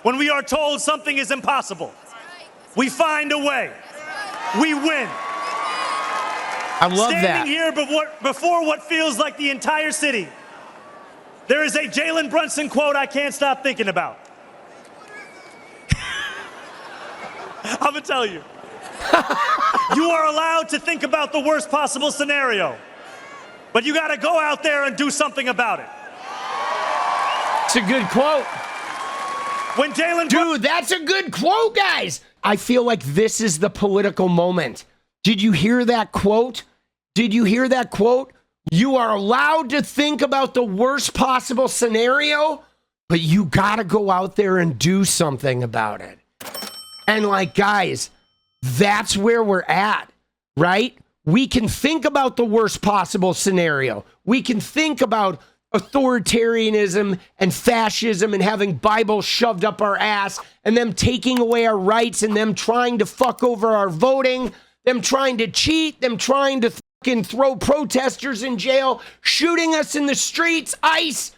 When we are told something is impossible, we find a way. We win. I love that. Standing here before what feels like the entire city, there is a Jalen Brunson quote I can't stop thinking about. I'm gonna tell you. You are allowed to think about the worst possible scenario, but you gotta go out there and do something about it. It's a good quote. When Dude, that's a good quote, guys. I feel like this is the political moment. Did you hear that quote? Did you hear that quote? You are allowed to think about the worst possible scenario, but you got to go out there and do something about it. And like, guys, that's where we're at, right? We can think about the worst possible scenario. We can think about authoritarianism and fascism and having Bible shoved up our ass and them taking away our rights and them trying to fuck over our voting, them trying to cheat, them trying to fucking throw protesters in jail, shooting us in the streets, ICE.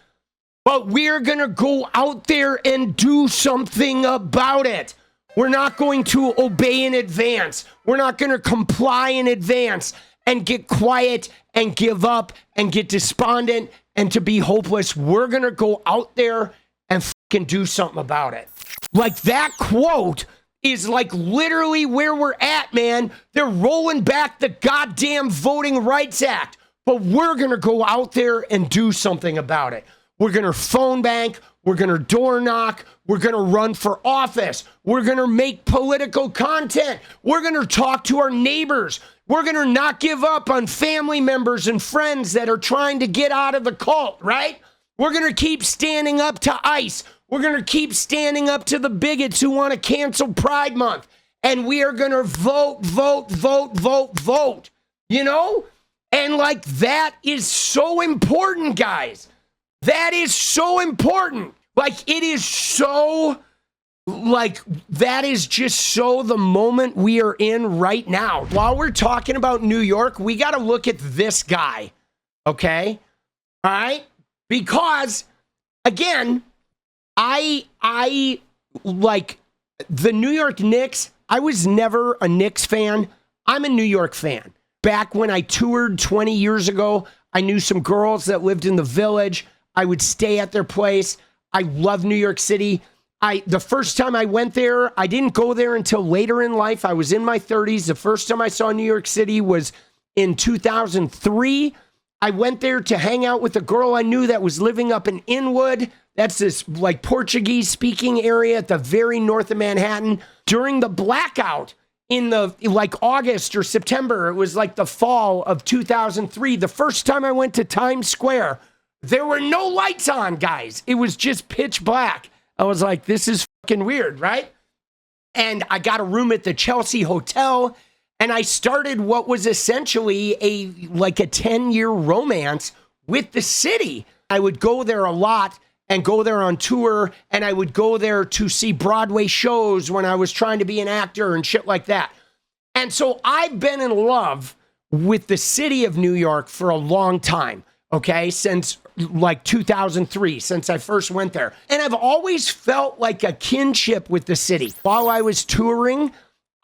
But we're going to go out there and do something about it. We're not going to obey in advance. We're not going to comply in advance and get quiet and give up and get despondent and to be hopeless. We're going to go out there and fucking do something about it. Like, that quote is like literally where we're at, man. They're rolling back the goddamn Voting Rights Act, but we're going to go out there and do something about it. We're going to phone bank. We're going to door knock. We're going to run for office. We're going to make political content. We're going to talk to our neighbors. We're going to not give up on family members and friends that are trying to get out of the cult, right? We're going to keep standing up to ICE. We're going to keep standing up to the bigots who want to cancel Pride Month. And we are going to vote, vote, vote, vote, vote. You know? And like, that is so important, guys. That is so important. Like, it is so, like, that is just so the moment we are in right now. While we're talking about New York, we got to look at this guy, okay? All right? Because, again, I like, the New York Knicks, I was never a Knicks fan. I'm a New York fan. Back when I toured 20 years ago, I knew some girls that lived in the Village. I would stay at their place. I love New York City. The first time I went there, I didn't go there until later in life. I was in my 30s. The first time I saw New York City was in 2003. I went there to hang out with a girl I knew that was living up in Inwood. That's this like Portuguese speaking area at the very north of Manhattan. During the blackout in the like August or September, it was like the fall of 2003. The first time I went to Times Square, there were no lights on, guys. It was just pitch black. I was like, this is fucking weird, right? And I got a room at the Chelsea Hotel, and I started what was essentially a 10-year romance with the city. I would go there a lot and go there on tour, and I would go there to see Broadway shows when I was trying to be an actor and shit like that. And so I've been in love with the city of New York for a long time. Okay, since like 2003, since I first went there. And I've always felt like a kinship with the city. While I was touring,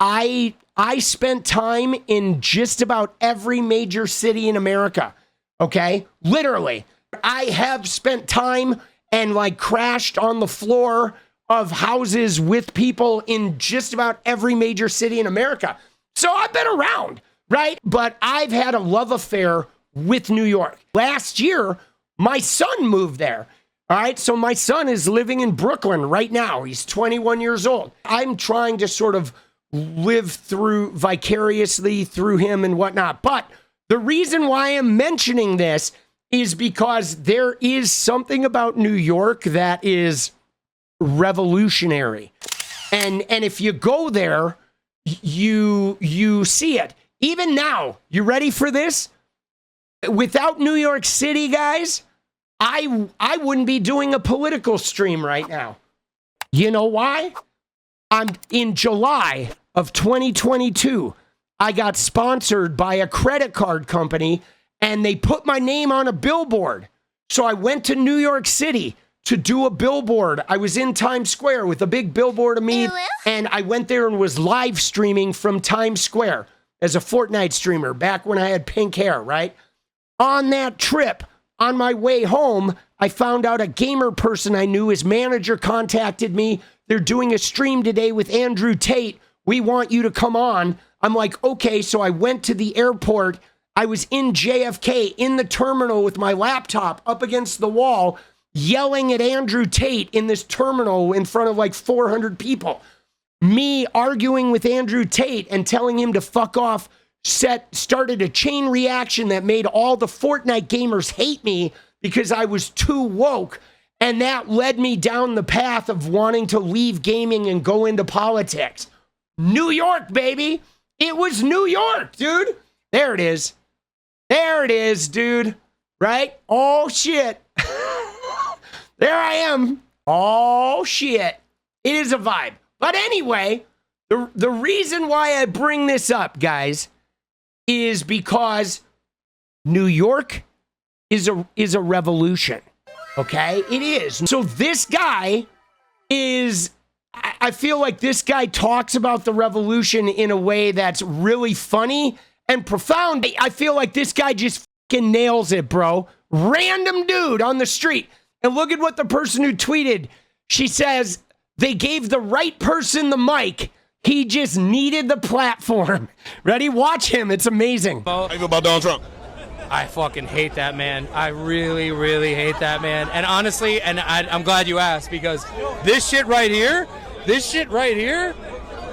I spent time in just about every major city in America. Okay, literally. I have spent time and like crashed on the floor of houses with people in just about every major city in America. So I've been around, right? But I've had a love affair with New York. Last year, my son moved there. All right, so my son is living in Brooklyn right now. He's 21 years old. I'm trying to sort of live through vicariously through him and whatnot. But the reason why I'm mentioning this is because there is something about New York that is revolutionary. And if you go there, you see it. Even now, you ready for this? Without New York City, guys, I wouldn't be doing a political stream right now. You know why? In July of 2022, I got sponsored by a credit card company, and they put my name on a billboard. So I went to New York City to do a billboard. I was in Times Square with a big billboard of me, and I went there and was live streaming from Times Square as a Fortnite streamer back when I had pink hair, right? On that trip, on my way home, I found out a gamer person I knew, his manager contacted me. They're doing a stream today with Andrew Tate. We want you to come on. I'm like, okay. So I went to the airport. I was in JFK in the terminal with my laptop up against the wall, yelling at Andrew Tate in this terminal in front of like 400 people. Me arguing with Andrew Tate and telling him to fuck off started a chain reaction that made all the Fortnite gamers hate me because I was too woke. And that led me down the path of wanting to leave gaming and go into politics. New York, baby. It was New York, dude. There it is. There it is, dude. Right? Oh, shit. There I am. Oh, shit. It is a vibe. But anyway, the reason why I bring this up, guys, is because New York is a revolution. Okay? It is. So this guy is, I feel like this guy talks about the revolution in a way that's really funny and profound. I feel like this guy just fucking nails it, bro. Random dude on the street. And look at what the person who tweeted. She says, they gave the right person the mic. He just needed the platform. Ready? Watch him. It's amazing. How you feel about Donald Trump? I fucking hate that man. I really, really hate that man. And honestly, and I'm glad you asked, because this shit right here,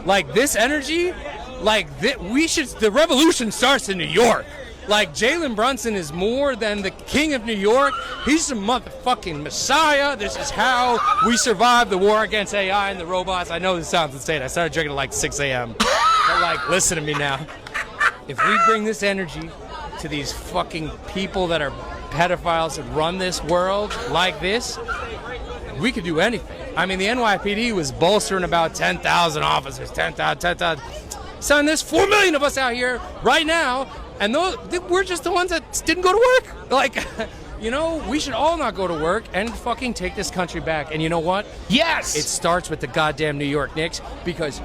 like this energy, like the revolution starts in New York. Like, Jalen Brunson is more than the king of New York. He's the motherfucking messiah. This is how we survive the war against AI and the robots. I know this sounds insane. I started drinking at like 6 a.m. But, like, listen to me now. If we bring this energy to these fucking people that are pedophiles that run this world like this, we could do anything. I mean, the NYPD was bolstering about 10,000 officers, 10,000. Son, there's 4 million of us out here right now. And we're just the ones that didn't go to work. Like, you know, we should all not go to work and fucking take this country back. And you know what? Yes! It starts with the goddamn New York Knicks, because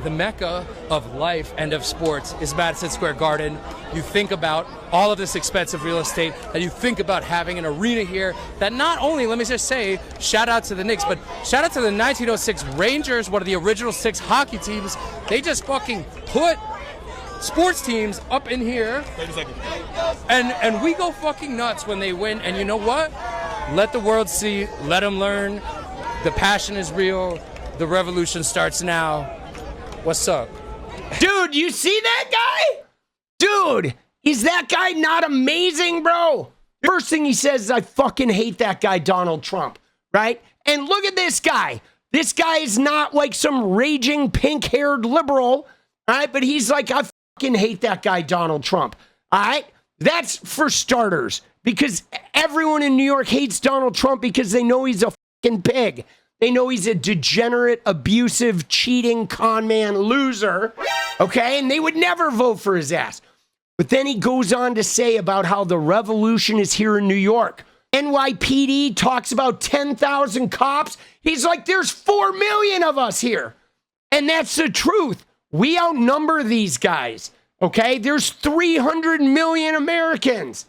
the mecca of life and of sports is Madison Square Garden. You think about all of this expensive real estate, and you think about having an arena here that not only, let me just say, shout out to the Knicks, but shout out to the 1906 Rangers, one of the original 6 hockey teams. They just fucking put sports teams up in here, and we go fucking nuts when they win. And you know what? Let the world see. Let them learn. The passion is real. The revolution starts now. What's up? Dude, you see that guy? Dude, is that guy not amazing, bro? First thing he says is, I fucking hate that guy, Donald Trump, right? And look at this guy. This guy is not like some raging pink-haired liberal, all right? But he's like, I fucking hate that guy, Donald Trump, all right? That's for starters, because everyone in New York hates Donald Trump because they know he's a fucking pig. They know he's a degenerate, abusive, cheating, con man, loser, okay? And they would never vote for his ass. But then he goes on to say about how the revolution is here in New York. NYPD talks about 10,000 cops. He's like, there's 4 million of us here. And that's the truth. We outnumber these guys, okay? There's 300 million Americans.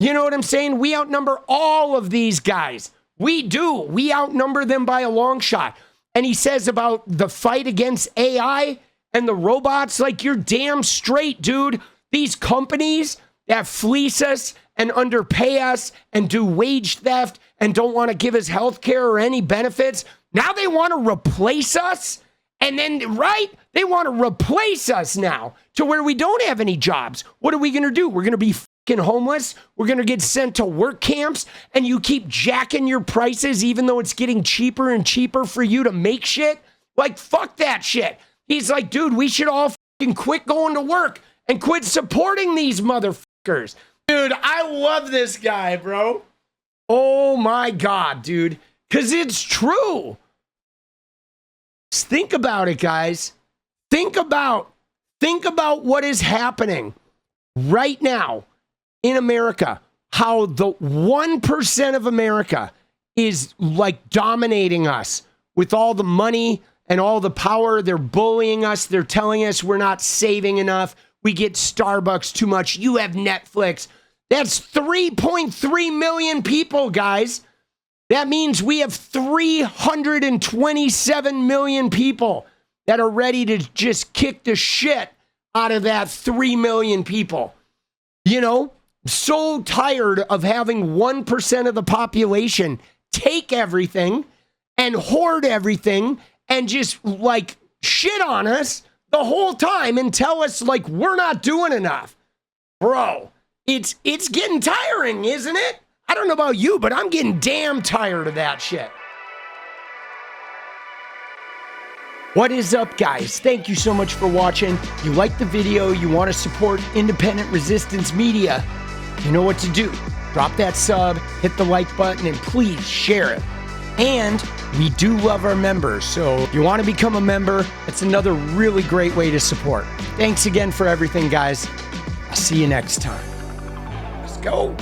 You know what I'm saying? We outnumber all of these guys. We do. We outnumber them by a long shot. And he says about the fight against AI and the robots, like, you're damn straight, dude. These companies that fleece us and underpay us and do wage theft and don't want to give us health care or any benefits, now they want to replace us. And then, right, they want to replace us now to where we don't have any jobs. What are we going to do? We're going to be fucking homeless. We're going to get sent to work camps, and you keep jacking your prices even though it's getting cheaper and cheaper for you to make shit. Like, fuck that shit. He's like, dude, we should all fucking quit going to work and quit supporting these motherfuckers. Dude, I love this guy, bro. Oh my God, dude. Because it's true. Just think about it, guys. Think about what is happening right now in America. How the 1% of America is like dominating us with all the money and all the power. They're bullying us. They're telling us we're not saving enough. We get Starbucks too much. You have Netflix. That's 3.3 million people, guys. That means we have 327 million people that are ready to just kick the shit out of that 3 million people. You know, so tired of having 1% of the population take everything and hoard everything and just like shit on us the whole time and tell us like we're not doing enough. Bro, it's getting tiring, isn't it? I don't know about you, but I'm getting damn tired of that shit. What is up, guys? Thank you so much for watching. If you like the video, you want to support independent resistance media, you know what to do. Drop that sub, hit the like button, and please share it. And we do love our members, so if you want to become a member, it's another really great way to support. Thanks again for everything, guys. I'll see you next time. Let's go.